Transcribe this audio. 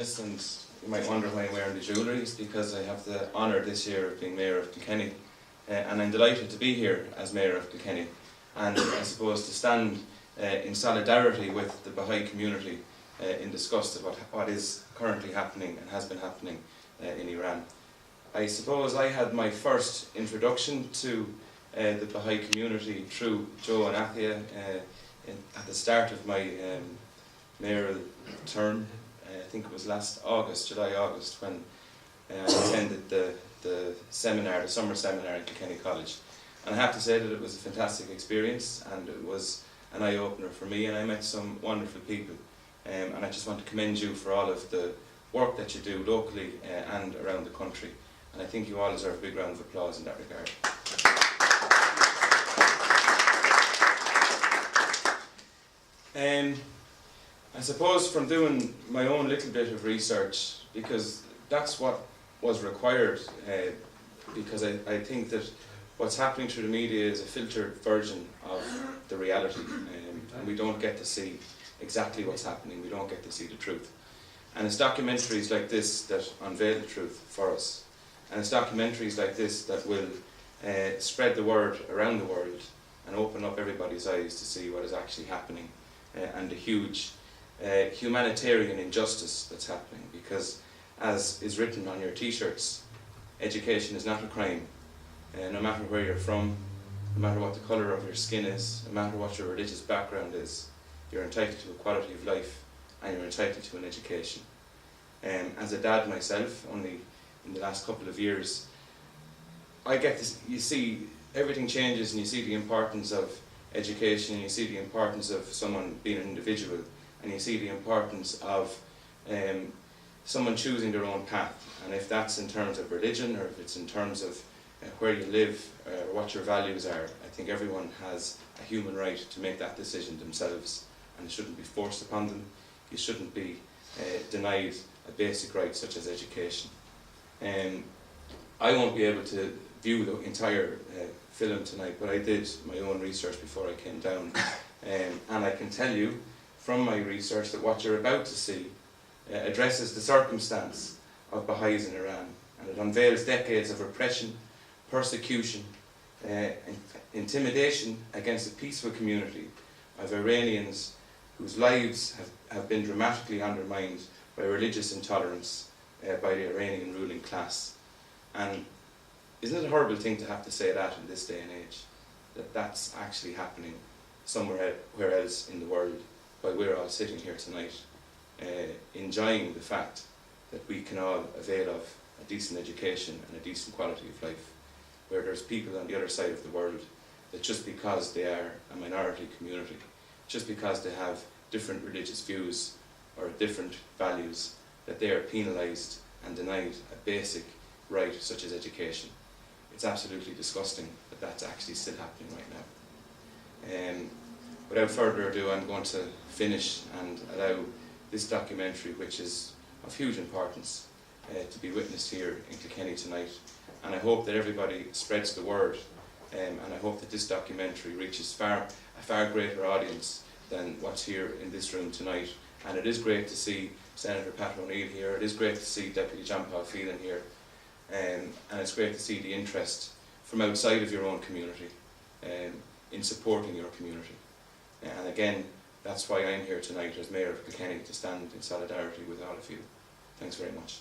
And you might wonder why I'm wearing the jewellery. It's because I have the honour this year of being Mayor of Kilkenny, and I'm delighted to be here as Mayor of Kilkenny, and I suppose to stand in solidarity with the Bahá'í community in disgust of what is currently happening and has been happening in Iran. I suppose I had my first introduction to the Bahá'í community through Joe and Athia at the start of my mayoral term. I think it was last August, July-August, when I attended the seminar, the summer seminar in Kilkenny College. And I have to say that it was a fantastic experience, and it was an eye-opener for me, and I met some wonderful people. And I just want to commend you for all of the work that you do locally and around the country. And I think you all deserve a big round of applause in that regard. I suppose from doing my own little bit of research, because that's what was required, because I think that what's happening through the media is a filtered version of the reality, and we don't get to see exactly what's happening, we don't get to see the truth. And it's documentaries like this that unveil the truth for us, and it's documentaries like this that will spread the word around the world and open up everybody's eyes to see what is actually happening and the huge humanitarian injustice that's happening, because as is written on your t-shirts, education is not a crime. No matter where you're from, no matter what the colour of your skin is, no matter what your religious background is, you're entitled to a quality of life and you're entitled to an education. As a dad myself, only in the last couple of years, I get this, you see everything changes, and you see the importance of education, and you see the importance of someone being an individual, and you see the importance of someone choosing their own path. And if that's in terms of religion, or if it's in terms of where you live, or what your values are, I think everyone has a human right to make that decision themselves, and it shouldn't be forced upon them. You shouldn't be denied a basic right such as education. I won't be able to view the entire film tonight, but I did my own research before I came down, and I can tell you from my research that what you're about to see addresses the circumstance of Bahá'ís in Iran, and it unveils decades of repression, persecution, intimidation against a peaceful community of Iranians whose lives have been dramatically undermined by religious intolerance by the Iranian ruling class. And isn't it a horrible thing to have to say that in this day and age, that that's actually happening somewhere else in the world, while we're all sitting here tonight enjoying the fact that we can all avail of a decent education and a decent quality of life, where there's people on the other side of the world that just because they are a minority community, just because they have different religious views or different values, that they are penalised and denied a basic right such as education. It's absolutely disgusting that that's actually still happening right now. Without further ado, I'm going to finish and allow this documentary, which is of huge importance, to be witnessed here in Kilkenny tonight. And I hope that everybody spreads the word, and I hope that this documentary reaches a far greater audience than what's here in this room tonight. And it is great to see Senator Pat O'Neill here, it is great to see Deputy John Paul Phelan here, and it's great to see the interest from outside of your own community in supporting your community. And again, that's why I'm here tonight as Mayor of Kilkenny, to stand in solidarity with all of you. Thanks very much.